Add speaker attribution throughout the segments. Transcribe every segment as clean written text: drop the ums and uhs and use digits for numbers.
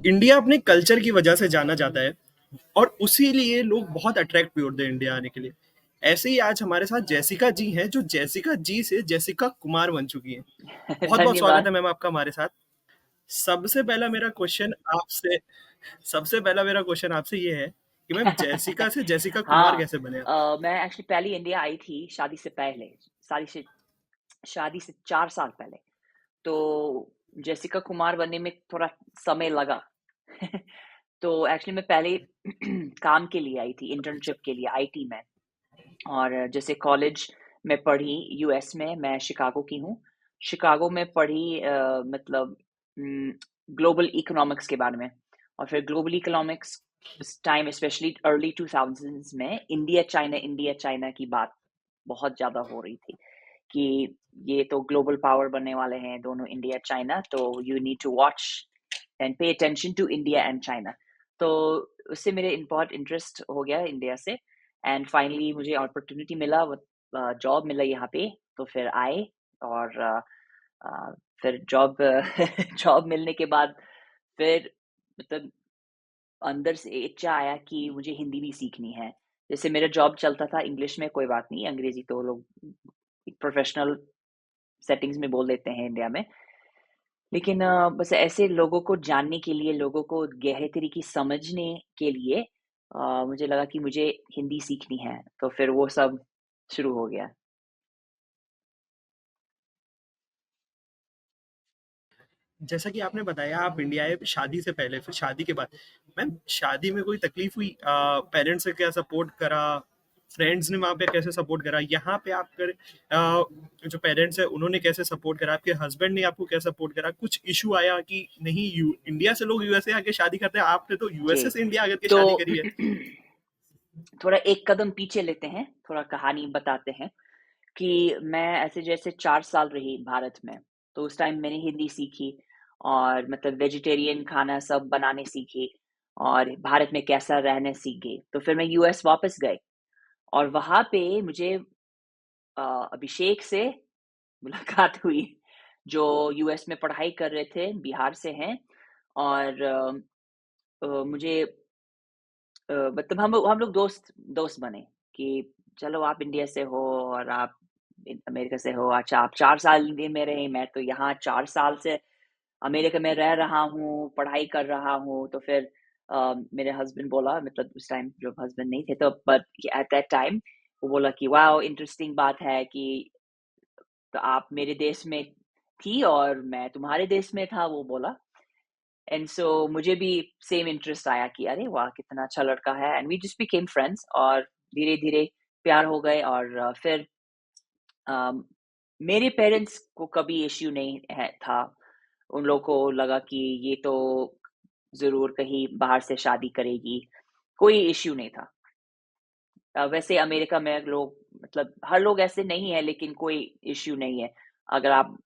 Speaker 1: India अपने culture की वजह से जाना जाता है और उसी लिए लोग बहुत अट्रैक्ट भी होते हैं इंडिया आने के लिए। ऐसे ही आज हमारे साथ जैसिका जी हैं, जो जैसिका जी से जैसिका कुमार बन चुकी हैं। बहुत बहुत स्वागत
Speaker 2: धन्यवाद।
Speaker 1: है मैम आपका हमारे साथ। सबसे पहला मेरा क्वेश्चन आपसे सबसे पहला मेरा क्वेश्चन आपसे ये है कि मैम जैसिका से जैसिका कुमार
Speaker 2: हाँ,
Speaker 1: कैसे बने आप?
Speaker 2: मैं एक्चुअली पहले इंडिया आई थी शादी से पहले, शादी से 4 साल पहले। तो जेसिका कुमार बनने में थोड़ा समय लगा। तो एक्चुअली मैं पहले काम के लिए आई थी, इंटर्नशिप के लिए आईटी में। और जैसे कॉलेज में पढ़ी यूएस में, मैं शिकागो की हूँ। शिकागो में पढ़ी मतलब ग्लोबल इकोनॉमिक्स के बारे में। और फिर ग्लोबल इकोनॉमिक्स उस टाइम स्पेशली अर्ली 2000s में इंडिया चाइना की बात बहुत ज़्यादा हो रही थी कि ये तो ग्लोबल पावर बनने वाले हैं दोनों इंडिया चाइना, तो you need to watch and pay attention to India and China. तो उससे मेरे बहुत इंटरेस्ट हो गया इंडिया से। एंड फाइनली मुझे अपॉर्चुनिटी मिला, जॉब मिला यहाँ पे। तो फिर आए और अ, फिर जॉब जॉब मिलने के बाद फिर मतलब अंदर से इच्छा आया कि मुझे हिंदी भी सीखनी है। जैसे मेरा जॉब चलता था इंग्लिश में, कोई बात नहीं, अंग्रेजी तो लोग प्रोफेशनल सेटिंग्स में बोल देते हैं इंडिया में। लेकिन बस ऐसे लोगों को जानने के लिए, लोगों को गहरे तरीके समझने के लिए मुझे लगा कि मुझे हिंदी सीखनी है, तो फिर वो सब शुरू हो गया।
Speaker 1: जैसा कि आपने बताया आप इंडिया आए शादी से पहले, फिर शादी के बाद। मैम शादी में कोई तकलीफ हुई? पेरेंट्स ने क्या सपोर्ट करा? फ्रेंड्स ने वहाँ पे कैसे सपोर्ट करा? यहाँ पे आप कर जो पेरेंट्स हैं उन्होंने कैसे सपोर्ट करा? आपके हस्बैंड ने आपको कैसे सपोर्ट करा? कुछ इशू आया कि नहीं इंडिया से लोग यूएसए आके शादी करते हैं, आपने तो
Speaker 2: जी,
Speaker 1: यूएसए से इंडिया आकर के
Speaker 2: तो
Speaker 1: शादी करी है।
Speaker 2: थोड़ा एक कदम पीछे लेते हैं, थोड़ा कहानी बताते हैं कि मैं ऐसे जैसे 4 साल रही भारत में, तो उस टाइम मैंने हिंदी सीखी और मतलब वेजिटेरियन खाना सब बनाने सीखी और भारत में कैसा रहना सीख गई। तो फिर मैं यूएस वापस गई और वहाँ पे मुझे अभिषेक से मुलाकात हुई, जो यूएस में पढ़ाई कर रहे थे, बिहार से हैं। और मुझे मतलब हम लोग दोस्त दोस्त बने कि चलो आप इंडिया से हो और आप अमेरिका से हो। अच्छा, आप 4 साल इंडिया में रहे, मैं तो यहाँ 4 साल से अमेरिका में रह रहा हूँ, पढ़ाई कर रहा हूँ। तो फिर मेरे हस्बैंड बोला, मतलब उस टाइम जो हस्बैंड नहीं थे, तो बट एट दैट टाइम वो बोला कि वाओ, इंटरेस्टिंग बात है कि तो आप मेरे देश में थी और मैं तुम्हारे देश में था, वो बोला। एंड सो मुझे भी सेम इंटरेस्ट आया कि अरे वाह! कितना अच्छा लड़का है, and we just became friends और धीरे-धीरे प्यार हो गए। और फिर अम, मेरे पेरेंट्स को कभी इश्यू नहीं है था। उन लोगों को लगा कि ये तो ज़रूर कहीं बाहर से शादी करेगी, कोई इश्यू नहीं था। वैसे अमेरिका में लोग, मतलब हर लोग ऐसे नहीं है, लेकिन कोई इश्यू नहीं है। अगर आप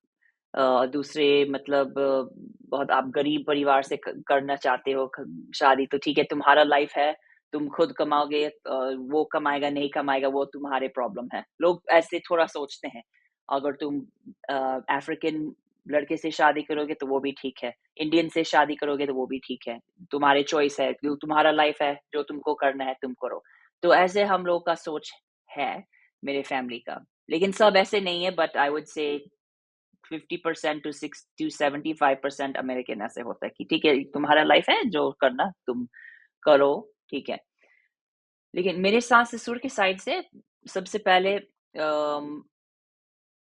Speaker 2: दूसरे मतलब बहुत आप गरीब परिवार से करना चाहते हो शादी, तो ठीक है, तुम्हारा लाइफ है, तुम खुद कमाओगे, वो कमाएगा नहीं कमाएगा वो तुम्हारे प्रॉब्लम है। लोग ऐसे थोड़ा सोचते हैं। अगर तुम अफ्रीकन लड़के से शादी करोगे तो वो भी ठीक है, इंडियन से शादी करोगे तो वो भी ठीक है, तुम्हारी चॉइस है, तुम्हारा लाइफ है, जो तुमको करना है तुम करो। तो ऐसे हम लोग का सोच है, मेरे फैमिली का। लेकिन सब ऐसे नहीं है, but I would say 50% to 6 to 75% American ऐसे होता है कि ठीक है, तुम्हारा लाइफ है, जो करना तुम करो, ठीक है। लेकिन मेरे सास-ससुर की साइड से सबसे पहले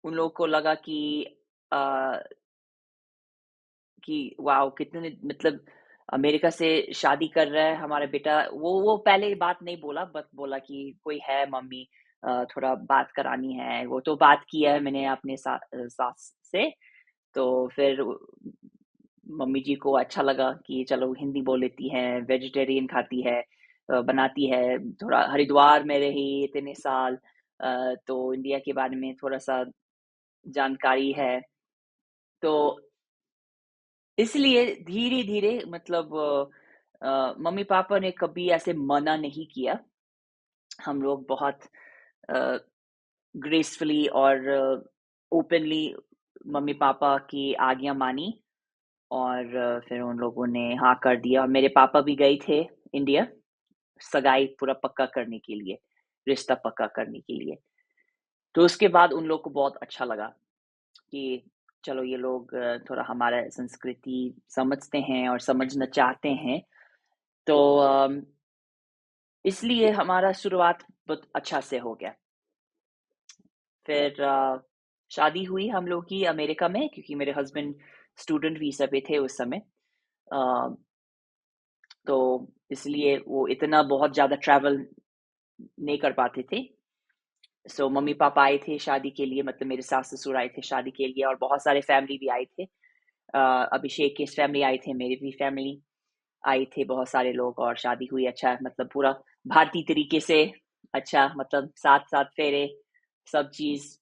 Speaker 2: उन लोगों को लगा अ, कि वाओ! कितने मतलब अमेरिका से शादी कर रहा है हमारा बेटा। वो पहले ये बात नहीं बोला, बट बोला कि कोई है मम्मी, थोड़ा बात करानी है। वो तो बात किया है मैंने अपने सास से। तो फिर मम्मी जी को अच्छा लगा कि चलो हिंदी बोल लेती है, वेजिटेरियन खाती है, बनाती है। थोड़ा हरिद्वार में रही इतने साल, तो इंडिया के बारे में थोड़ा-सा जानकारी है। तो इसलिए धीरे-धीरे मतलब मम्मी-पापा ने कभी ऐसे मना नहीं किया। हम लोग बहुत अ, ग्रेसफुली और ओपनली मम्मी-पापा की आज्ञा मानी। और फिर उन लोगों ने हाँ कर दिया और मेरे पापा भी गए थे इंडिया, सगाई पूरा पक्का करने के लिए, रिश्ता पक्का करने के लिए। तो उसके बाद उन लोग को बहुत अच्छा लगा कि चलो ये लोग थोड़ा हमारा संस्कृति समझते हैं और समझना चाहते हैं। तो इसलिए हमारा शुरुआत बहुत अच्छा से हो गया। फिर शादी हुई हम लोग की अमेरिका में, क्योंकि मेरे हस्बैंड स्टूडेंट वीज़ा पे थे उस समय। अ, तो इसलिए वो इतना बहुत ज़्यादा ट्रैवल नहीं कर पाते थे। सो मम्मी-पापा आए थे शादी के लिए, मतलब मेरे सास-ससुर आए थे शादी के लिए और बहुत सारे फैमिली भी आए थे। अभिषेक की फैमिली आई थे, मेरी भी फैमिली आई थी, बहुत सारे लोग और शादी हुई अच्छा, मतलब पूरा भारतीय तरीके से अच्छा, मतलब 7-7 फेरे, सब चीज़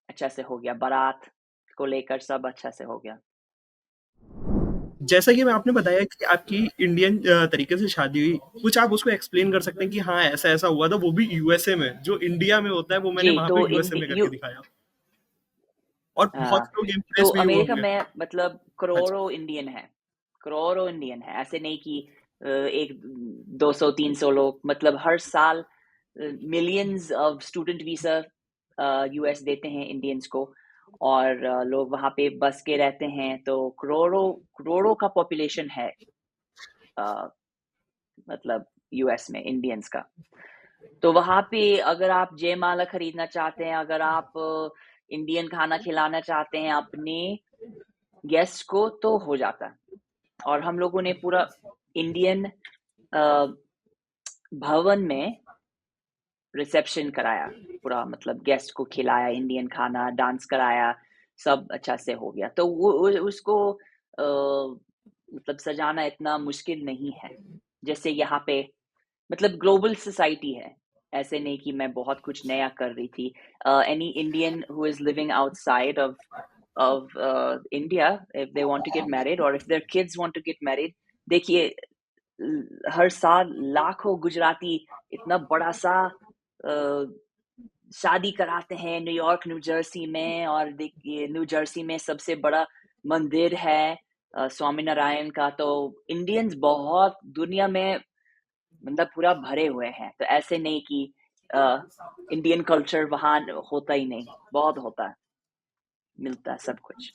Speaker 2: अच्छा से हो गया, बारात को लेकर सब अच्छा से हो गया।
Speaker 1: जैसा कि मैं आपने बताया कि आपकी इंडियन तरीके से शादी हुई, कुछ आप उसको एक्सप्लेन कर सकते हैं कि हाँ, ऐसा-ऐसा हुआ था, वो भी यूएसए में, जो इंडिया में होता है वो मैंने
Speaker 2: जी,
Speaker 1: वहाँ पे
Speaker 2: तो
Speaker 1: यूएसए में करके दिखाया और बहुत
Speaker 2: हाँ,
Speaker 1: लोग
Speaker 2: तो
Speaker 1: इम्प्रेस भी हुए
Speaker 2: अमेरिका
Speaker 1: होंगे।
Speaker 2: में मतलब
Speaker 1: हाँ जी।
Speaker 2: करोड़ों इंडियन है, ऐसे नहीं कि एक 200-300 लोग, मतलब हर साल millions of student visa US देते हैं इंडियंस को और लोग वहाँ पे बस के रहते हैं, तो करोड़ों करोड़ों का पॉपुलेशन है अ, मतलब यूएस में इंडियंस का। तो वहाँ पे अगर आप जयमाला खरीदना चाहते हैं, अगर आप इंडियन खाना खिलाना चाहते हैं अपने गेस्ट को तो हो जाता है। और हम लोगों ने पूरा इंडियन भवन में रिसेप्शन कराया, पूरा मतलब गेस्ट को खिलाया इंडियन खाना, डांस कराया, सब अच्छा से हो गया। तो वो उसको मतलब सजाना इतना मुश्किल नहीं है। जैसे यहाँ पे मतलब ग्लोबल सोसाइटी है, ऐसे नहीं कि मैं बहुत कुछ नया कर रही थी। Any Indian who is living outside of India, if they want to get married or if their kids want to get married, देखिए हर साल लाखों गुजराती इतना बड़ा सा शादी कराते हैं न्यूयॉर्क, न्यू जर्सी में। और देखिए न्यू जर्सी में सबसे बड़ा मंदिर है स्वामीनारायण का। तो इंडियंस बहुत दुनिया में मतलब पूरा भरे हुए हैं। तो ऐसे नहीं कि अ, इंडियन कल्चर वहाँ होता ही नहीं, बहुत होता है, मिलता है सब कुछ।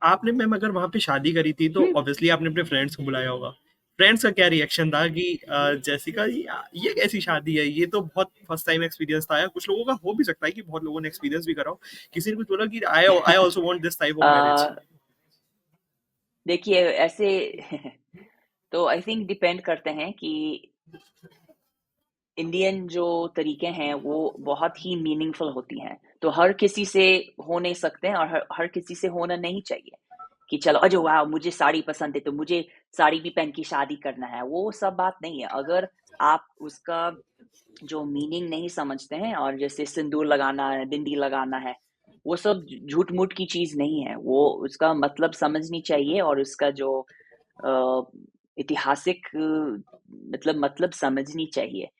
Speaker 1: आपने मैम अगर वहाँ पे शादी करी थी तो ऑब्वियसली आपने अपने फ्रेंड्स को बुलाया होगा। फ्रेंड्स का क्या रिएक्शन था कि जैसिका ये कैसी शादी है? ये तो बहुत फर्स्ट टाइम एक्सपीरियंस था। या कुछ लोगों का हो भी सकता है कि बहुत लोगों ने एक्सपीरियंस भी करा हो। किसी ने कुछ बोला कि I I also want this type of marriage.
Speaker 2: Uh, देखिए ऐसे तो आई थिंक डिपेंड करते हैं कि इंडियन जो तरीके हैं वो बहुत ही मीनिंगफुल होती हैं। तो हर किसी से हो नहीं सकते हैं और हर किसी से होना नहीं चाहिए कि चलो अरे वाह मुझे साड़ी पसंद है तो मुझे साड़ी भी पहन के शादी करना है, वो सब बात नहीं है। अगर आप उसका जो मीनिंग नहीं समझते हैं और जैसे सिंदूर लगाना है, बिंदी लगाना है, वो सब झूठ-मूठ की चीज़ नहीं है। वो उसका मतलब समझनी चाहिए और उसका जो अ, ऐतिहासिक मतलब समझनी चाहिए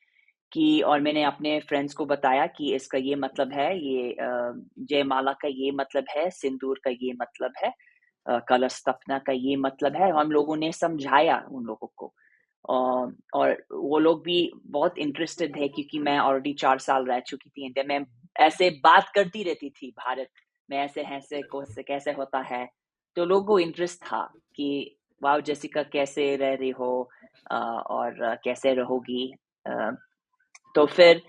Speaker 2: कि। और मैंने अपने फ्रेंड्स को बताया कि इसका ये मतलब है, ये जयमाला का ये मतलब है, सिंदूर का ये मतलब है, कलश स्थापना का ये मतलब है। हम लोगों ने समझाया उन लोगों को। और वो लोग भी बहुत इंटरेस्टेड है क्योंकि मैं ऑलरेडी 4 साल रह चुकी थी इंडिया में। ऐसे बात करती रहती थी भारत में ऐसे-ऐसे कोसे कैसे होता है। तो लोगों को इंटरेस्ट था कि वाओ! जेसिका कैसे रह रही हो और कैसे रहोगी? अ, तो फिर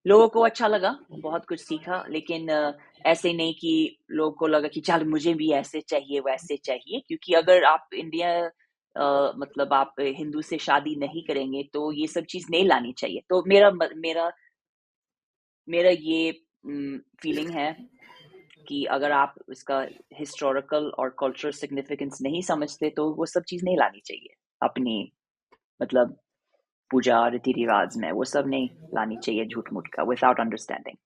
Speaker 2: लोगों को अच्छा लगा, बहुत कुछ सीखा। लेकिन ऐसे नहीं कि लोगों को लगा कि चल मुझे भी ऐसे चाहिए, वैसे चाहिए। क्योंकि अगर आप इंडिया मतलब आप हिंदू से शादी नहीं करेंगे, तो ये सब चीज़ नहीं लानी चाहिए। तो मेरा ये फीलिंग है कि अगर आप इसका हिस्टोरिकल और कल्चरल सिग्निफिकेंस नहीं समझते, तो वो सब चीज़ नहीं लानी चाहिए अपनी मतलब पूजा, रीति-रिवाज में। वो सब नहीं लानी चाहिए झूठ-मूठ का विथआउट अंडरस्टैंडिंग।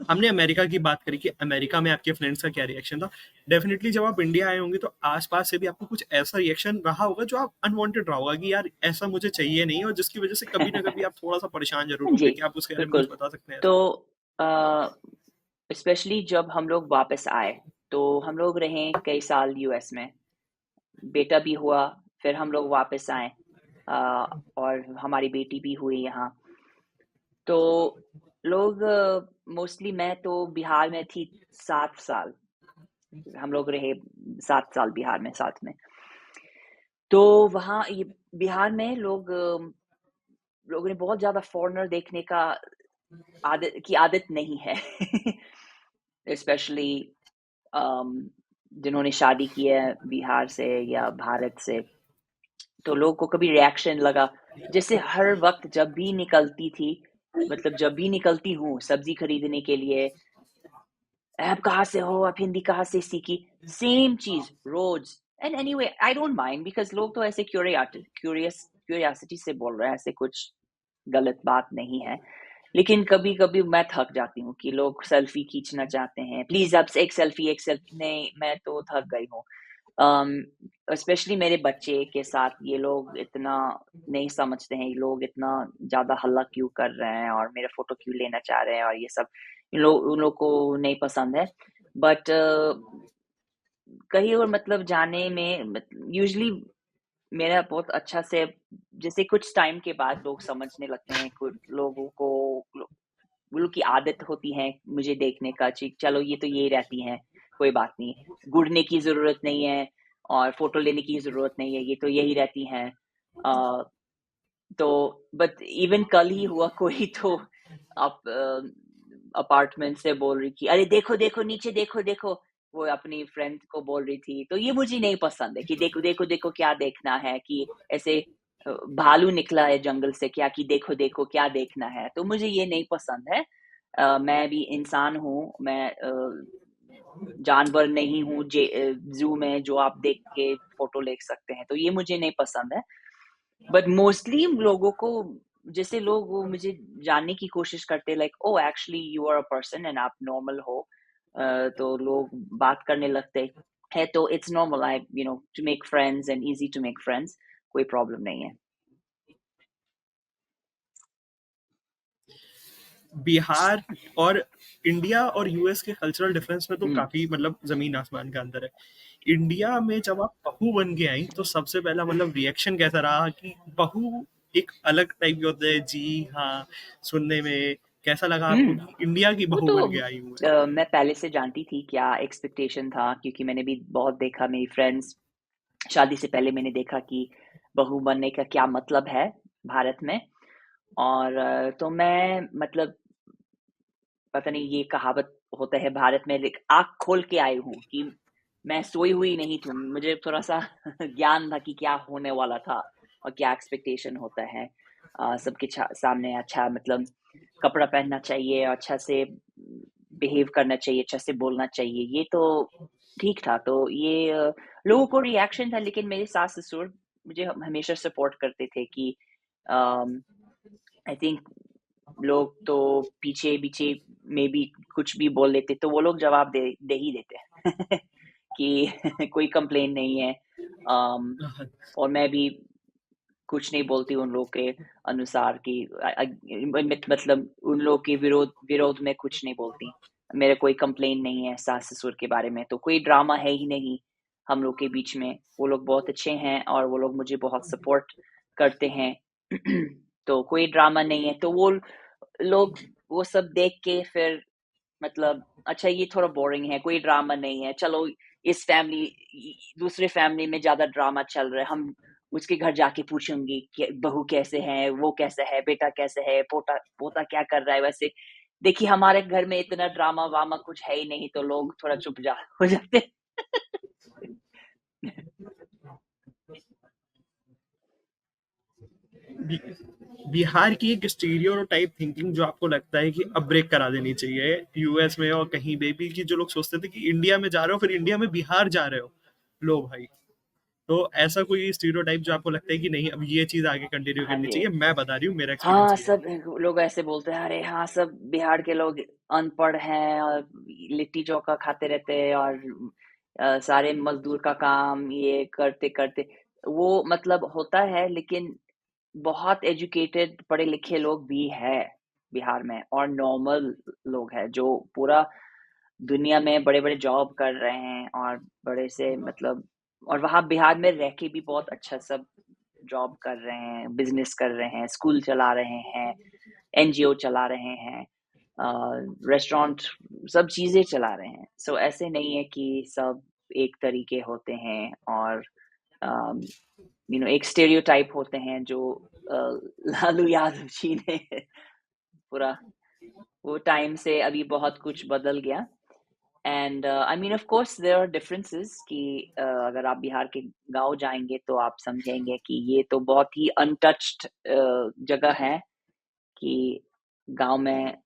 Speaker 1: हमने अमेरिका की बात करी कि अमेरिका में आपके फ्रेंड्स का क्या रिएक्शन था। डेफिनेटली जब आप इंडिया आए होंगे तो आसपास से भी आपको कुछ ऐसा रिएक्शन रहा होगा जो आप अनवांटेड रहा होगा कि यार ऐसा मुझे चाहिए नहीं, और जिसकी वजह से कभी ना कभी आप थोड़ा सा परेशान जरूर
Speaker 2: जी,
Speaker 1: होंगे। क्या आप उसके बारे में कुछ
Speaker 2: बिल्कुल।
Speaker 1: बता सकते हैं
Speaker 2: तो
Speaker 1: ऐसा?
Speaker 2: स्पेशली जब हम लोग वापस आए, तो हम लोग रहे कई साल यूएस में, बेटा भी हुआ, फिर हम लोग वापस आए और हमारी बेटी भी हुई यहाँ। तो लोग मोस्टली मैं तो बिहार में थी 7 साल, हम लोग रहे 7 साल बिहार में साथ में। तो वहाँ ये बिहार में लोगों ने बहुत ज़्यादा फ़ॉरेनर देखने का आदत नहीं है। स्पेशली अम, जिन्होंने शादी की है बिहार से या भारत से, तो लोगों को कभी रिएक्शन लगा, जैसे हर वक़्त जब भी निकलती थी, मतलब जब भी निकलती हूँ सब्ज़ी खरीदने के लिए, "आप कहाँ से हो? आप हिंदी कहाँ से सीखी?" सेम चीज़ रोज़। And anyway I don't mind because लोग तो ऐसे क्यूरियोसिटी से बोल रहे हैं, ऐसे कुछ गलत बात नहीं है। लेकिन कभी-कभी मैं थक जाती हूँ कि लोग सेल्फी खींचना चाहते हैं, प्लीज़ अब एक सेल्फी नहीं, मैं तो थक गई हूँ। अम, स्पेशली मेरे बच्चे के साथ ये लोग इतना नहीं समझते हैं, ये लोग इतना ज़्यादा हल्ला क्यों कर रहे हैं और मेरा फ़ोटो क्यों लेना चाह रहे हैं और ये सब उन लोग को नहीं पसंद है। बट कहीं और मतलब जाने में यूजुअली मेरा बहुत अच्छा से, जैसे कुछ टाइम के बाद लोग समझने लगते हैं, कुछ लोगों को वो लोग की आदत होती है मुझे देखने का, चलो ये तो यही रहती हैं, कोई बात नहीं, घूरने की ज़रूरत नहीं है और फ़ोटो लेने की ज़रूरत नहीं है, ये तो यही रहती हैं। अ, तो बट इवन कल ही हुआ कोई तो आप अपार्टमेंट से बोल रही थी, "अरे देखो, देखो, नीचे देखो, देखो।" वो अपनी फ्रेंड को बोल रही थी, तो ये मुझे नहीं पसंद है कि देखो, देखो, देखो क्या देखना है, कि ऐसे भालू निकला है जंगल से क्या, कि देखो, देखो क्या देखना है, तो मुझे ये नहीं पसंद है। मैं भी इंसान हूँ, मैं जानवर नहीं हूँ ज़ू में जो आप देख के फ़ोटो ले सकते हैं, तो ये मुझे नहीं पसंद है। बट मोस्टली लोगों को, जैसे लोग वो मुझे जानने की कोशिश करते हैं, like oh actually you are a person and आप नॉर्मल हो, तो लोग बात करने लगते हैं, तो it's normal, I to make friends and easy to make friends, कोई प्रॉब्लम नहीं है।
Speaker 1: बिहार और इंडिया और यूएस के कल्चरल डिफरेंस में तो
Speaker 2: हम्म।
Speaker 1: काफी मतलब जमीन आसमान का अंतर है। इंडिया में जब आप बहू बन के आई तो सबसे पहला मतलब रिएक्शन कैसा रहा कि बहू एक अलग टाइप की होती है? जी हाँ, सुनने में कैसा लगा आपको
Speaker 2: हम्म।
Speaker 1: कि इंडिया की
Speaker 2: वो
Speaker 1: बहू
Speaker 2: तो
Speaker 1: बन के आई हूँ मैं?
Speaker 2: मैं पहले से जानती थी क्या एक्सपेक्टेशन था, क्योंकि मैंने भी बहुत देखा, मेरी फ्रेंड्स, शादी से पहले मैंने देखा कि बहू बनने का क्या मतलब है भारत में। और तो मैं मतलब, पता नहीं ये कहावत होता है भारत में, आँख खोल के आई हूँ कि मैं सोई हुई नहीं थी। मुझे थोड़ा-सा ज्ञान था कि क्या होने वाला था और क्या एक्सपेक्टेशन होता है। सबके सामने अच्छा मतलब कपड़ा पहनना चाहिए, अच्छा से बिहेव करना चाहिए, अच्छा से बोलना चाहिए, ये तो ठीक था। तो ये लोगों को रिएक्शन था, लेकिन मेरे सास-ससुर मुझे हमेशा सपोर्ट करते थे कि अम, आई थिंक लोग तो पीछे-पीछे में भी कुछ भी बोल लेते, तो वो लोग जवाब दे ही देते हैं कि कोई कंप्लेन नहीं है। और मैं भी कुछ नहीं बोलती उन लोग के अनुसार कि मतलब उन लोग के विरोध विरोध में कुछ नहीं बोलती। मेरा कोई कंप्लेन नहीं है सास-ससुर के बारे में, तो कोई ड्रामा है ही नहीं हम लोग के बीच में। वो लोग बहुत अच्छे हैं और वो लोग मुझे बहुत सपोर्ट करते हैं। तो कोई ड्रामा नहीं है, तो वो लोग वो सब देख के फिर मतलब अच्छा ये थोड़ा बोरिंग है, कोई ड्रामा नहीं है, चलो इस फैमिली दूसरे फैमिली में ज़्यादा ड्रामा चल रहा है, हम उसके घर जाके पूछूँगी कि बहू कैसे है, वो कैसा है, बेटा कैसा है, पोता पोता क्या कर रहा है वैसे। देखिए हमारे घर में इतना ड्रामा-वामा कुछ है ही नहीं, तो लोग थोड़ा चुप जा हो जाते हैं।
Speaker 1: बि बिहार की एक स्टीरियोटाइप थिंकिंग जो आपको लगता है कि अब ब्रेक करा देनी चाहिए यूएस में और कहीं पे भी, कि जो लोग सोचते थे कि इंडिया में जा रहे हो फिर इंडिया में बिहार जा रहे हो। लो भाई, तो ऐसा कोई स्टीरियोटाइप जो आपको लगता है कि नहीं अब ये चीज आगे कंटिन्यू
Speaker 2: हाँ
Speaker 1: करनी
Speaker 2: जी।
Speaker 1: चाहिए, मैं बता रही हूँ मेरा एक्सपीरियंस
Speaker 2: हाँ,
Speaker 1: ये है।
Speaker 2: सब लोग ऐसे बोलते हैं, "अरे हाँ, सब बिहार के लोग अनपढ़ हैं और लिट्टी-चोखा खाते रहते हैं और सारे मज़दूर का काम ये करते-करते।" वो मतलब होता है, लेकिन बहुत एजुकेटेड पढ़े-लिखे लोग भी हैं बिहार में और नॉर्मल लोग हैं, जो पूरा दुनिया में बड़े-बड़े जॉब कर रहे हैं और बड़े से मतलब और वहाँ बिहार में रह के भी बहुत अच्छा सब जॉब कर रहे हैं, बिज़नेस कर रहे हैं, स्कूल चला रहे हैं, एनजीओ चला रहे हैं, रेस्टोरेंट सब चीज़ें चला रहे हैं। सो ऐसे नहीं है कि सब एक तरीके होते हैं और अम, एक स्टेरियोटाइप होते हैं जो अ, लालू यादव जी ने पूरा वो टाइम से अभी बहुत कुछ बदल गया। And I mean of course there are differences कि अगर आप बिहार के गाँव जाएँगे तो आप समझेंगे कि ये तो बहुत ही अनटच्ड जगह है कि गाँव में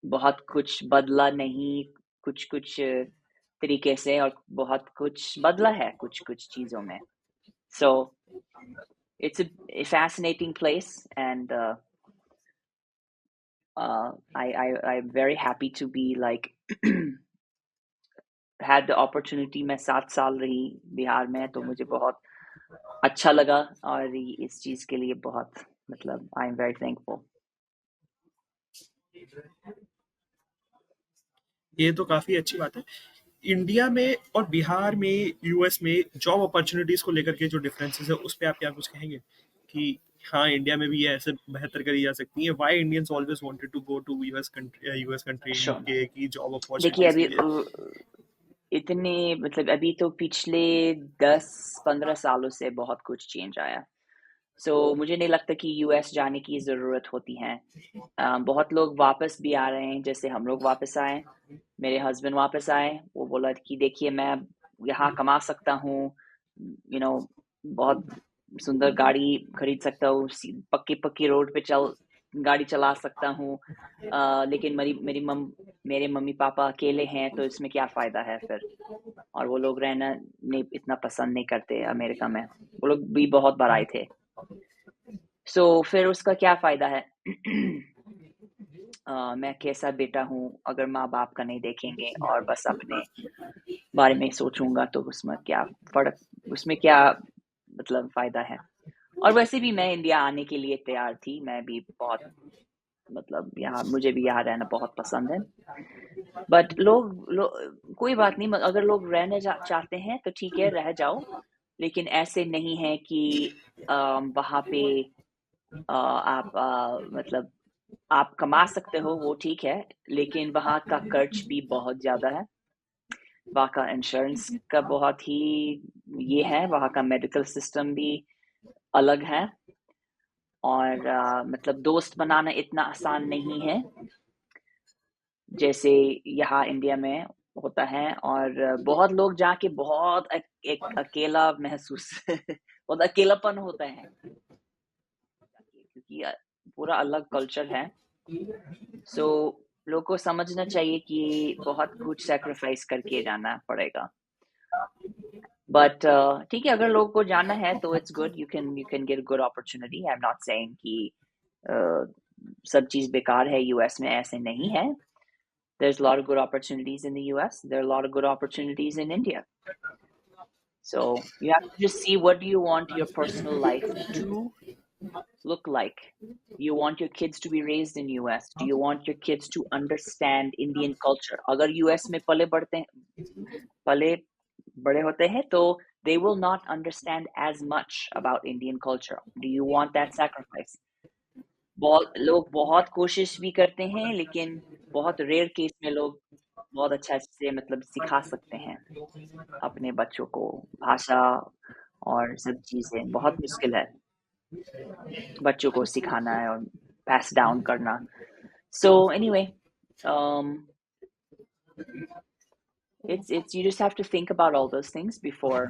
Speaker 2: बहुत कुछ बदला नहीं, कुछ-कुछ तरीके से और बहुत कुछ बदला है कुछ-कुछ चीज़ों में। So it's a fascinating place and I'm very happy to be like had the opportunity मैं 7 साल रही बिहार में तो मुझे बहुत अच्छा लगा और इस चीज़ के लिए बहुत मतलब आई एम वेरी थैंकफुल।
Speaker 1: ये तो काफी अच्छी बात है। इंडिया में और बिहार में, यूएस में जॉब अपॉर्चुनिटीज को लेकर के जो डिफरेंसेस है उस पे आप क्या कुछ कहेंगे कि हाँ इंडिया में भी ये ऐसे बेहतर करी जा सकती है, why Indians always wanted to go to US country,
Speaker 2: sure.
Speaker 1: UK की जॉब
Speaker 2: देखिए
Speaker 1: अपॉर्चुनिटीज
Speaker 2: अभी
Speaker 1: के लिए?
Speaker 2: इतने मतलब अभी तो पिछले 10-15 सालों से बहुत कुछ चेंज आया। मुझे नहीं लगता कि यूएस जाने की ज़रूरत होती है। बहुत लोग वापस भी आ रहे हैं, जैसे हम लोग वापस आए, मेरे हस्बैंड वापस आए, वो बोला कि देखिए मैं यहाँ कमा सकता हूँ, बहुत सुंदर गाड़ी खरीद सकता हूँ, पक्की-पक्की रोड पे गाड़ी चला सकता हूँ। लेकिन मेरे मम्मी-पापा अकेले हैं, तो इसमें क्या फ़ायदा है फिर? और वो लोग रहना नहीं इतना पसंद नहीं करते अमेरिका में। वो लोग भी बहुत बार आए थे। फिर उसका क्या फ़ायदा है? मैं कैसा बेटा हूँ, अगर माँ-बाप का नहीं देखेंगे और बस अपने बारे में सोचूँगा तो उसमें क्या मतलब फ़ायदा है? और वैसे भी मैं इंडिया आने के लिए तैयार थी, मैं भी बहुत मतलब यहाँ मुझे भी यहाँ रहना बहुत पसंद है। बट कोई बात नहीं अगर लोग रहना चाहते हैं तो ठीक है रह जाओ, लेकिन ऐसे नहीं है कि वहाँ पे मतलब आप कमा सकते हो वो ठीक है, लेकिन वहाँ का खर्च भी बहुत ज़्यादा है। वहाँ का इंश्योरेंस का बहुत ही ये है, वहाँ का मेडिकल सिस्टम भी अलग है और मतलब दोस्त बनाना इतना आसान नहीं है, जैसे यहाँ इंडिया में होता है और बहुत लोग जाके बहुत एक अकेला महसूस बहुत अकेलापन होता है, क्योंकि पूरा अलग कल्चर है। सो लोग को समझना चाहिए कि बहुत कुछ सैक्रिफाइस करके जाना पड़ेगा। बट ठीक है अगर लोगों को जाना है तो it's good, you can get good opportunity. I am not saying कि सब चीज़ बेकार है यूएस में, ऐसे नहीं है। There's a lot of good opportunities in the US. There are a lot of good opportunities in India. So you have to just see what do you want your personal life to look like. Do you want your kids to be raised in US? Do you want your kids to understand Indian culture? अगर US में पले बड़े होते हैं तो they will not understand as much about Indian culture. Do you want that sacrifice? बहुत लोग बहुत कोशिश भी करते हैं, लेकिन बहुत रेयर केस में लोग बहुत अच्छा से मतलब सिखा सकते हैं अपने बच्चों को भाषा और सब चीज़ें। बहुत मुश्किल है बच्चों को सिखाना है और पास डाउन करना। So anyway um, it's you just have to think about all those things before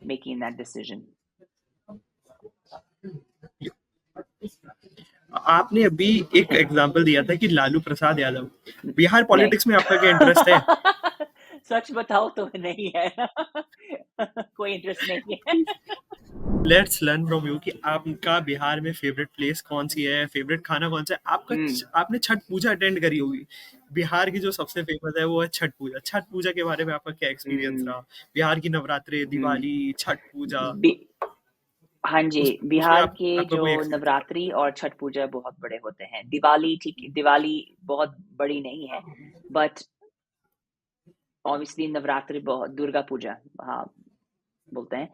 Speaker 2: making that decision.
Speaker 1: आपने अभी एक एग्जांपल दिया था कि लालू प्रसाद यादव, बिहार
Speaker 2: नहीं।
Speaker 1: पॉलिटिक्स में आपका क्या इंटरेस्ट है?
Speaker 2: सच बताओ तो नहीं है। कोई इंटरेस्ट नहीं है।
Speaker 1: लेट्स लर्न फ्रॉम यू कि आपका बिहार में फेवरेट प्लेस कौन सी है, फेवरेट खाना कौन सा है आपका।
Speaker 2: हुँ,
Speaker 1: आपने छठ पूजा अटेंड करी होगी। बिहार की जो सबसे फेमस है वो है छठ पूजा। छठ पूजा के बारे में आपका क्या एक्सपीरियंस
Speaker 2: हुँ,
Speaker 1: रहा? बिहार की नवरात्रि,
Speaker 2: हुँ।
Speaker 1: दिवाली, छठ पूजा,
Speaker 2: बि हाँ जी,
Speaker 1: उसमें
Speaker 2: बिहार
Speaker 1: आप
Speaker 2: के
Speaker 1: आपका
Speaker 2: जो
Speaker 1: कोई एक्सपीरियंस बताओ।
Speaker 2: नवरात्रि और छठ पूजा बहुत बड़े होते हैं। दिवाली ठीक दिवाली बहुत बड़ी नहीं है, बट ऑब्वियसली नवरात्रि बहुत दुर्गा पूजा हाँ, बोलते हैं।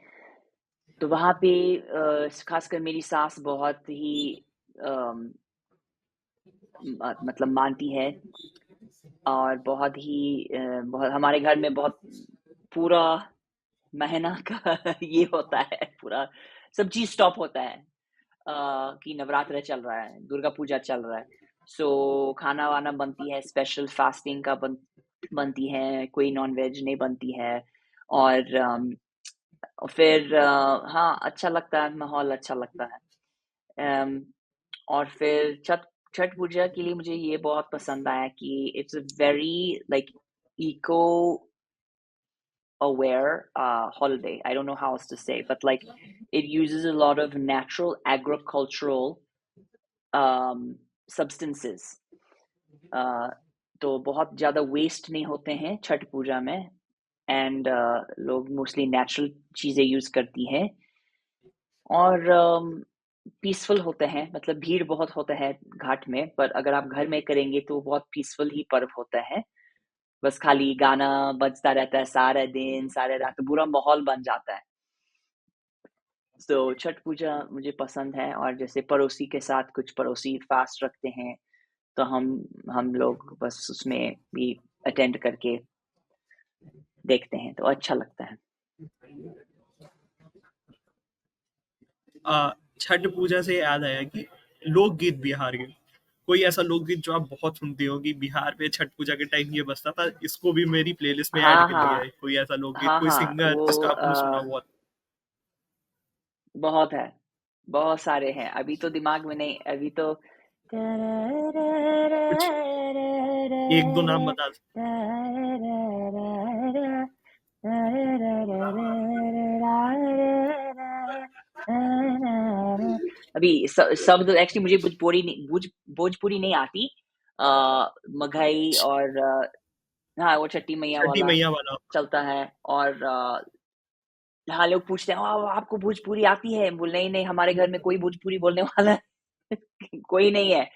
Speaker 2: तो वहाँ पे ख़ासकर मेरी सास बहुत ही अम, मतलब मानती है और बहुत हमारे घर में बहुत पूरा महीना का ये होता है, पूरा सब चीज़ स्टॉप होता है कि नवरात्र चल रहा है, दुर्गा पूजा चल रहा है। सो खाना-वाना बनती है, स्पेशल फास्टिंग का बनती है, कोई नॉन-वेज नहीं बनती है और फिर हाँ, अच्छा लगता है, माहौल अच्छा लगता है। अम, और फिर छठ पूजा के लिए मुझे ये बहुत पसंद आया कि it's a very like eco aware holiday. I don't know how else to say, but like it uses a lot of natural agricultural um, substances. Uh, तो बहुत ज़्यादा वेस्ट नहीं होते हैं छठ पूजा में एंड लोग मोस्टली नेचुरल चीज़ें यूज़ करती हैं और पीसफुल होते हैं मतलब भीड़ बहुत होता है घाट में पर अगर आप घर में करेंगे तो बहुत पीसफुल ही पर्व होता है बस खाली गाना बजता रहता है सारा दिन, सारे रात, पूरा माहौल बन जाता है। सो छठ पूजा मुझे पसंद है और जैसे पड़ोसी के साथ कुछ पड़ोसी फास्ट रखते हैं, तो हम लोग बस उसमें भी अटेंड करके देखते हैं, तो अच्छा लगता है।
Speaker 1: छठ पूजा से याद आया कि लोकगीत बिहार के, कोई ऐसा लोकगीत जो आप बहुत सुनते हो कि बिहार पे छठ पूजा के टाइम ये बजता था, इसको भी मेरी प्लेलिस्ट में ऐड
Speaker 2: हाँ,
Speaker 1: कर लिया है।
Speaker 2: हाँ।
Speaker 1: कोई ऐसा लोकगीत,
Speaker 2: हाँ,
Speaker 1: कोई
Speaker 2: हाँ,
Speaker 1: सिंगर जिसका आपने सुना बहुत?
Speaker 2: बहुत है, बहुत सारे हैं, अभी तो दिमाग में नहीं, अभी तो
Speaker 1: कुछ एक दो नाम बता सकते?
Speaker 2: अभी शब्द एक्चुअली मुझे भोजपुरी नहीं आती अ, मगही और हाँ वो छठी मैया
Speaker 1: छठी
Speaker 2: वाला
Speaker 1: मैया वाला।
Speaker 2: चलता है और हाँ लोग पूछते हैं आपको भोजपुरी आती है बोल नहीं नहीं हमारे घर में कोई भोजपुरी बोलने वाला कोई नहीं है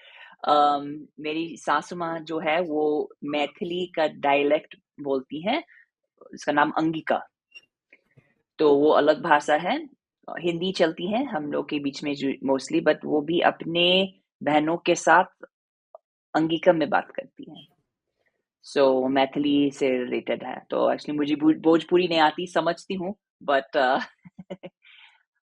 Speaker 2: मेरी सासू माँ जो है वो मैथिली का डायलेक्ट बोलती है उसका नाम अंगिका तो वो अलग भाषा है हिंदी चलती है हम लोग के बीच में मोस्टली बट वो भी अपने बहनों के साथ अंगिका में बात करती है सो मैथिली से रिलेटेड है तो एक्चुअली मुझे भोजपुरी नहीं आती समझती हूँ बट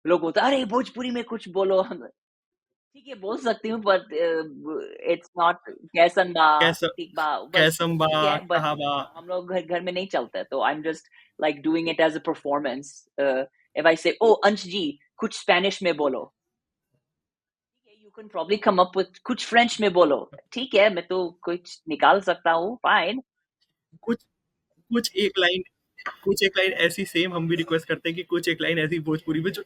Speaker 2: लोग बोलते हैं अरे भोजपुरी में कुछ बोलो ठीक है बोल सकती हूँ बट इट्स नॉट कैसन बा
Speaker 1: कैसा,
Speaker 2: ठीक बा बस
Speaker 1: कैसम बा,
Speaker 2: ठीक है बट
Speaker 1: कहा बा।
Speaker 2: हम लोग घर में नहीं चलता है तो I am just like doing it as a performance if I say ओ अंश जी कुछ स्पेनिश में बोलो ठीक है you can probably come up with कुछ फ्रेंच में बोलो ठीक है मैं तो कुछ निकाल सकता हूँ फाइन
Speaker 1: कुछ कुछ एक लाइन, कुछ एक लाइन ऐसी सेम हम भी रिक्वेस्ट करते हैं कि कुछ एक लाइन ऐसी भोजपुरी में जो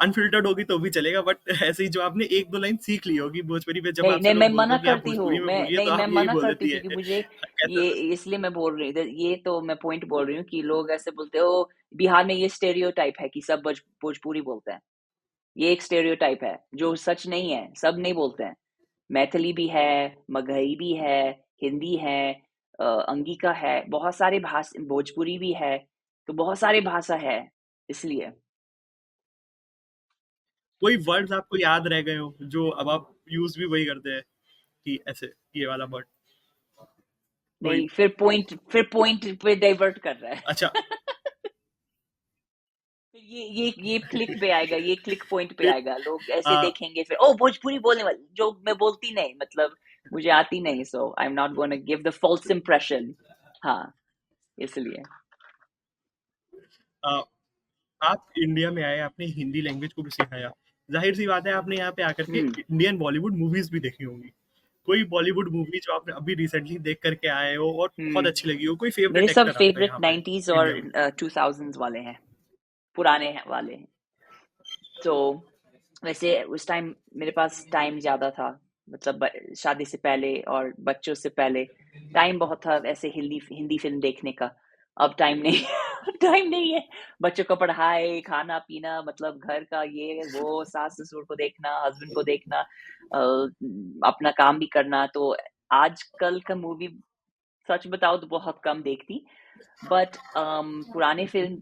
Speaker 1: अनफिल्टर्ड होगी तो भी चलेगा, बट ऐसी जो आपने एक दो लाइन सीख ली होगी भोजपुरी में, जब
Speaker 2: नहीं,
Speaker 1: आपसे
Speaker 2: नहीं,
Speaker 1: लोग
Speaker 2: मैं
Speaker 1: बोलते
Speaker 2: मना
Speaker 1: हो कि आप
Speaker 2: करती हूँ,
Speaker 1: भोजपुरी में बोलिए तो
Speaker 2: मैं
Speaker 1: आप यही
Speaker 2: मना
Speaker 1: बोल
Speaker 2: करती
Speaker 1: देती
Speaker 2: हूँ
Speaker 1: है।
Speaker 2: क्योंकि मुझे
Speaker 1: कैसा?
Speaker 2: ये इसलिए मैं बोल रही हूँ ये तो मैं पॉइंट बोल रही हूँ कि लोग ऐसे बोलते हैं, "ओह! बिहार में ये स्टेरियोटाइप है कि सब भोजपुरी बोलते हैं।" ये एक स्टेरियोटाइप है, जो सच नहीं है, सब नहीं बोलते हैं। मैथिली भी है, मगही भी है, हिंदी है अंगिका है, बहुत सारे भोजपुरी भी है, तो बहुत सारे भाषा है, इसलिए।
Speaker 1: कोई वर्ड्स आपको याद रह गए हो जो अब आप यूज भी वही करते हैं कि ऐसे ये वाला वर्ड? कोई?
Speaker 2: नहीं, फिर पॉइंट पे डाइवर्ट कर रहा है।
Speaker 1: अच्छा।
Speaker 2: फिर ये क्लिक पे आएगा, ये क्लिक पॉइंट पे
Speaker 1: फिर
Speaker 2: आएगा। लोग ऐसे
Speaker 1: आ,
Speaker 2: देखेंगे फिर ओह! भोजपुरी बोलने वाली जो मैं बोलती नहीं मतलब मुझे आती नहीं so I am not gonna give the false impression हाँ, इसलिए।
Speaker 1: आ, आप इंडिया में आए, आपने हिंदी लैंग्वेज को भी सिखाया, जाहिर सी बात है आपने यहाँ पे आकर के
Speaker 2: हुँ,
Speaker 1: इंडियन बॉलीवुड मूवीज भी देखी होंगी। कोई बॉलीवुड मूवी जो आपने अभी रिसेंटली देख करके आए हो और बहुत अच्छी
Speaker 2: हम्म
Speaker 1: लगी हो, कोई
Speaker 2: मेरे
Speaker 1: फेवरेट
Speaker 2: सब
Speaker 1: एक्टर आपका
Speaker 2: फेवरेट
Speaker 1: यहाँ पे
Speaker 2: 90s और
Speaker 1: इंडिया में?
Speaker 2: 2000s वाले हैं, पुराने वाले हैं। तो वैसे उस टाइम मेरे पास टाइम ज़्यादा था, मतलब शादी से पहले और बच्चों से पहले टाइम बहुत था ऐसे हिंदी हिंदी फिल्म देखने का। अब टाइम नहीं टाइम नहीं है। बच्चों का पढ़ाई, खाना-पीना, मतलब घर का ये वो, सास-ससुर को देखना, हस्बैंड को देखना, अपना काम भी करना। तो आजकल का मूवी सच बताऊँ तो बहुत कम देखती, बट पुराने फ़िल्म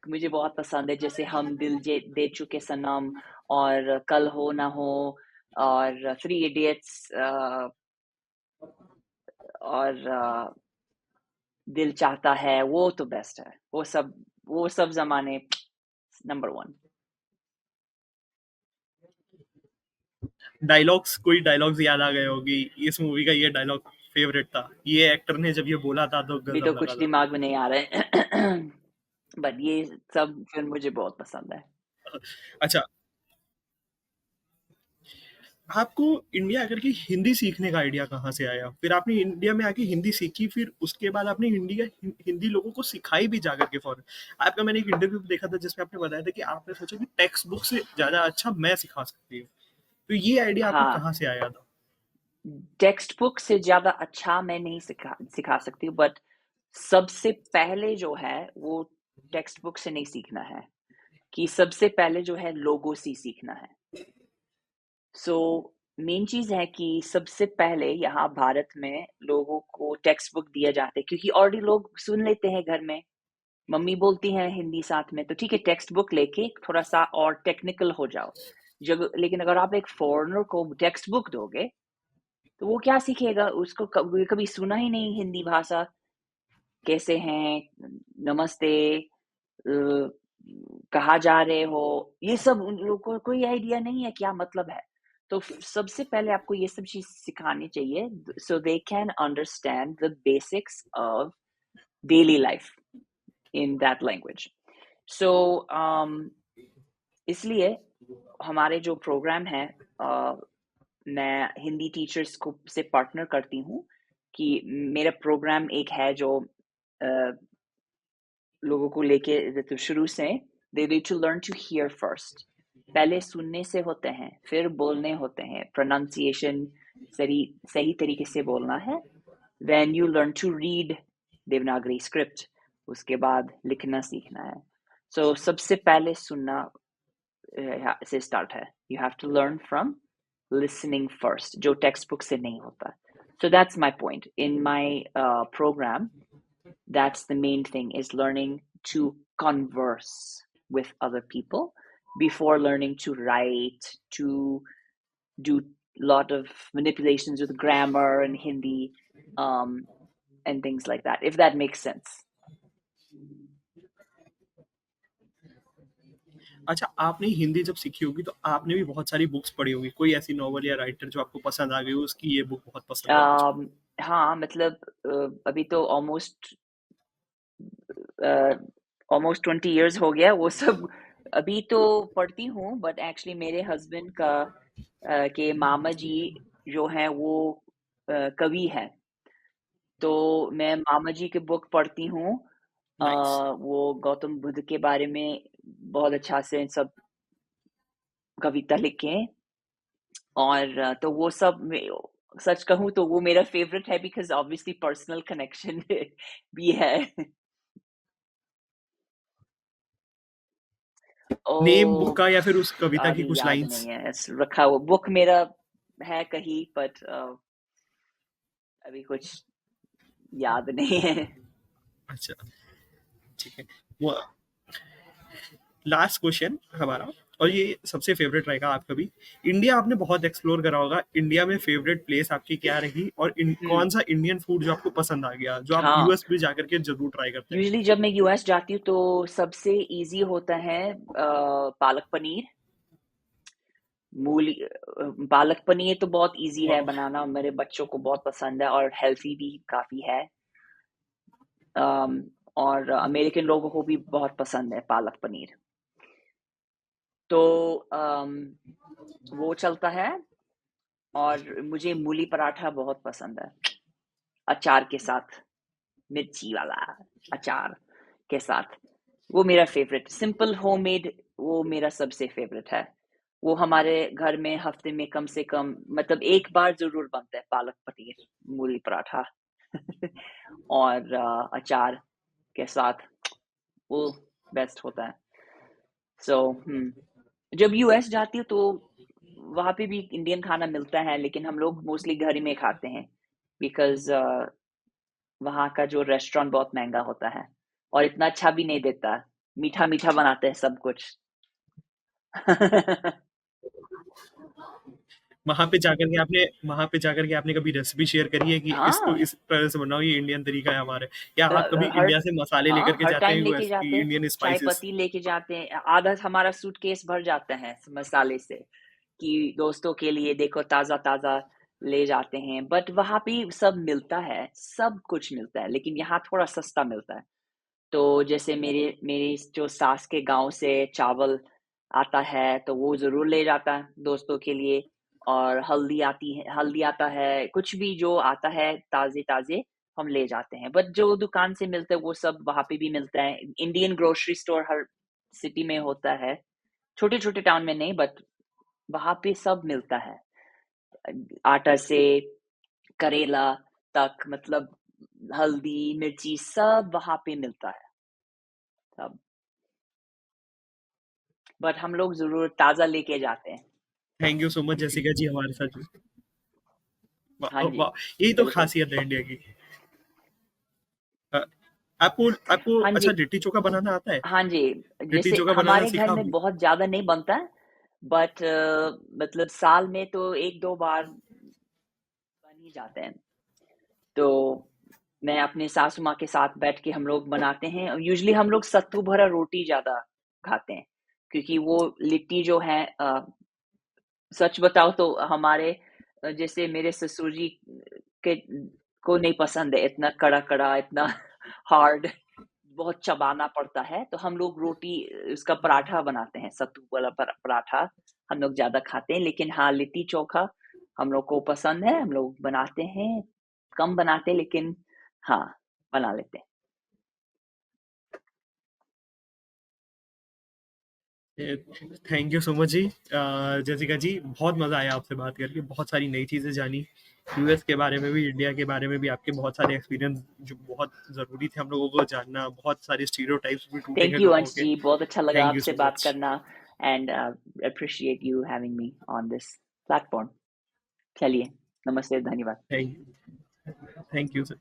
Speaker 2: मुझे बहुत पसंद है, जैसे हम दिल दे चुके सनम और कल हो ना हो और थ्री इडियट्स और दिल चाहता है, वो तो बेस्ट है। वो सब ज़माने नंबर 1।
Speaker 1: डायलॉग्स, कोई डायलॉग्स याद आ गए होगी, इस मूवी का ये डायलॉग फेवरेट था, ये एक्टर ने जब ये बोला था तो
Speaker 2: अभी तो
Speaker 1: गजब लगा
Speaker 2: कुछ
Speaker 1: था।
Speaker 2: दिमाग में नहीं आ रहे हैं बट ये सब फ़िल्म मुझे बहुत पसंद है।
Speaker 1: अच्छा, आपको इंडिया आकर के हिंदी सीखने का आइडिया कहाँ से आया? फिर आपने इंडिया में आके हिंदी सीखी, फिर उसके बाद आपने हिंदी लोगों को सिखाई भी जाकर के फॉरेन। आपका मैंने एक इंटरव्यू देखा था जिसमें आपने बताया था कि आपने सोचा कि टेक्स्ट बुक से ज़्यादा अच्छा मैं सिखा सकती हूँ। तो ये आइडिया आपको
Speaker 2: हाँ,
Speaker 1: कहाँ से आया था?
Speaker 2: टेक्स्ट बुक से ज़्यादा अच्छा मैं नहीं सिखा सकती हूँ, बट सबसे पहले जो है वो टेक्स्ट बुक से नहीं सीखना है, कि सबसे पहले जो है लोगों से सीखना है। सो मेन चीज़ है कि सबसे पहले यहाँ भारत में लोगों को टेक्स्ट बुक दिया जाता है, क्योंकि ऑलरेडी लोग सुन लेते हैं घर में, मम्मी बोलती हैं हिंदी साथ में, तो ठीक है टेक्स्ट बुक लेके थोड़ा-सा और टेक्निकल हो जाओ। जब लेकिन अगर आप एक फ़ॉरेनर को टेक्स्ट बुक दोगे, तो वो क्या सीखेगा? उसको कभी कभी सुना ही नहीं हिंदी भाषा, कैसे हैं, नमस्ते, अ, कहाँ जा रहे हो, ये सब उन लोगों को कोई आइडिया नहीं है क्या मतलब है। तो सबसे पहले आपको ये सब चीज सिखानी चाहिए, so they can understand the basics of daily life in that language. So इसलिए हमारे जो प्रोग्राम है, अ, मैं हिंदी टीचर्स को से पार्टनर करती हूँ, कि मेरा प्रोग्राम एक है जो अ, लोगों को लेके तो शुरू से they need to learn to hear first. पहले सुनने से होते हैं, फिर बोलने होते हैं, प्रोनाउंसिएशन सही सही तरीके से बोलना है। Then you learn to read Devanagari script, उसके बाद लिखना सीखना है। सो सबसे पहले सुनना से स्टार्ट है। You have to learn from listening first, जो टेक्स्ट बुक से नहीं होता। So that's my point. In my program, that's the main thing, is learning to converse with other people before learning to write, to do a lot of manipulations with grammar and Hindi, um, and things like that, if that makes sense.
Speaker 1: अच्छा, आपने हिंदी जब सीखी होगी तो आपने भी बहुत सारी बुक्स पढ़ी होंगी, कोई ऐसी नॉवल या राइटर जो आपको पसंद आ गई हो, उसकी ये बुक बहुत पसंद है मुझे?
Speaker 2: हाँ, मतलब अभी तो ऑलमोस्ट 20 इयर्स हो गया वो सब। अभी तो पढ़ती हूँ, बट एक्चुअली मेरे हस्बैंड का के मामा जी जो हैं वो कवि हैं, तो मैं मामा जी की बुक पढ़ती हूँ।
Speaker 1: नाइस।
Speaker 2: वो गौतम बुद्ध के बारे में बहुत अच्छा से सब कविता लिखे हैं, और तो वो सब सच कहूँ तो वो मेरा फेवरेट है, बिकॉज ऑब्वियसली पर्सनल कनेक्शन भी है।
Speaker 1: नेम बुक
Speaker 2: ओह!
Speaker 1: का या फिर उस कविता की
Speaker 2: अभी
Speaker 1: कुछ
Speaker 2: याद
Speaker 1: लाइन्स?
Speaker 2: नहीं है, रखा हुआ बुक मेरा है कहीं, बट अभी कुछ याद नहीं है।
Speaker 1: अच्छा, ठीक है। वो लास्ट क्वेश्चन हमारा, और ये सबसे फेवरेट रहेगा आपका भी। इंडिया आपने बहुत एक्सप्लोर करा होगा, इंडिया में फेवरेट प्लेस आपकी क्या रही, और
Speaker 2: हुँ,
Speaker 1: कौन सा इंडियन फूड जो आपको पसंद आ गया, जो आप
Speaker 2: हाँ,
Speaker 1: यूएस भी जाकर के जरूर ट्राई करते हैं?
Speaker 2: यूजुअली जब मैं यूएस जाती हूँ तो सबसे ईज़ी होता है पालक पनीर, पालक पनीर तो बहुत ईज़ी है
Speaker 1: वाह।
Speaker 2: बनाना, मेरे बच्चों को बहुत पसंद है और हेल्दी भी काफ़ी है। अम, और अमेरिकन लोगों को भी बहुत पसंद है पालक पनीर। तो वो चलता है। और मुझे मूली पराठा बहुत पसंद है, अचार के साथ, मिर्ची वाला अचार के साथ। वो मेरा फ़ेवरेट सिंपल होममेड वो मेरा सबसे फ़ेवरेट है। वो हमारे घर में हफ़्ते में कम से कम मतलब 1 बार ज़रूर बनता है पालक पनीर, मूली पराठा और अचार के साथ वो बेस्ट होता है। सो जब यूएस जाती हूँ तो वहाँ पे भी इंडियन खाना मिलता है, लेकिन हम लोग मोस्टली घर ही में खाते हैं बिकॉज़ वहाँ का जो रेस्टोरेंट बहुत महँगा होता है और इतना अच्छा भी नहीं देता। मीठा-मीठा बनाते हैं सब कुछ।
Speaker 1: वहां पे जाकर के आपने कभी रेसिपी शेयर करी है कि इसको
Speaker 2: हाँ,
Speaker 1: इस तरह से बनाओ, ये इंडियन तरीका है हमारे, या आप कभी
Speaker 2: हर
Speaker 1: इंडिया से मसाले लेकर
Speaker 2: हाँ,
Speaker 1: के
Speaker 2: हर
Speaker 1: जाते
Speaker 2: टाइम
Speaker 1: हैं
Speaker 2: लेके जाते हैं,
Speaker 1: इंडियन
Speaker 2: चाय
Speaker 1: स्पाइसेस?
Speaker 2: पत्ती लेके जाते हैं, आधा हमारा सूटकेस भर जाता है मसाले से, कि दोस्तों के लिए देखो ताज़ा-ताज़ा ले जाते हैं। बट वहाँ पे सब मिलता है, सब कुछ मिलता है, लेकिन यहाँ थोड़ा सस्ता मिलता है। तो जैसे मेरे मेरी जो सास के गाँव से चावल आता है, तो वो ज़रूर ले जाता है दोस्तों के लिए और हल्दी आता है, कुछ भी जो आता है ताज़े-ताज़े हम ले जाते हैं। बट जो दुकान से मिलता है वो सब वहाँ पे भी मिलता है। इंडियन ग्रोसरी स्टोर हर सिटी में होता है, छोटे-छोटे टाउन में नहीं बट वहाँ पे सब मिलता है। अ, आटा से करेला तक मतलब हल्दी, मिर्ची सब वहाँ पे मिलता है, सब। बट हम लोग ज़रूर ताज़ा लेके जाते हैं।
Speaker 1: Thank you so much Jessica ji हमारे साथ।
Speaker 2: हाँ
Speaker 1: वाह
Speaker 2: जी,
Speaker 1: वाह, यही तो
Speaker 2: बिल्कुल।
Speaker 1: खासियत है इंडिया की। अ, आपको आपको
Speaker 2: हाँ
Speaker 1: अच्छा
Speaker 2: जी,
Speaker 1: लिट्टी चोखा बनाना आता है?
Speaker 2: हाँ जी,
Speaker 1: लिट्टी
Speaker 2: जैसे
Speaker 1: चोखा बनाना
Speaker 2: हमारे घर
Speaker 1: सीखा
Speaker 2: में
Speaker 1: आपने?
Speaker 2: बहुत ज़्यादा नहीं बनता है, बट मतलब साल में तो 1-2 बार बन ही जाते हैं। तो मैं अपने सासू माँ के साथ बैठ के हम लोग बनाते हैं और यूजुअली हम लोग सत्तू भरा रोटी ज़्यादा खाते हैं, क्योंकि वो लिट्टी जो है सच बताऊँ तो हमारे जैसे मेरे ससुर जी के को नहीं पसंद है इतना कड़ा-कड़ा, इतना हार्ड बहुत चबाना पड़ता है, तो हम लोग रोटी उसका पराठा बनाते हैं, सत्तू वाला पराठा हम लोग ज़्यादा खाते हैं। लेकिन हाँ, लिट्टी-चोखा हम लोग को पसंद है, हम लोग बनाते हैं, कम बनाते हैं लेकिन हाँ, बना लेते हैं।
Speaker 1: Thank you so much ji, Jessica ji, बहुत मजा आया आपसे बात करके, बहुत सारी नई चीजें जानी, यूएस के बारे में भी, इंडिया के बारे में भी, आपके बहुत सारे एक्सपीरियंस जो बहुत जरूरी थे हम लोगों को जानना, बहुत सारे स्टीरियोटाइप्स भी टूटे
Speaker 2: थैंक
Speaker 1: हैं
Speaker 2: यू
Speaker 1: लोगों
Speaker 2: अंश
Speaker 1: के।
Speaker 2: जी, बहुत अच्छा लगा
Speaker 1: थैंक यू
Speaker 2: आपसे
Speaker 1: सो
Speaker 2: बात
Speaker 1: मच।
Speaker 2: करना and appreciate you having me on this platform. चलिए, नमस्ते, धन्यवाद।
Speaker 1: Thank thank you sir.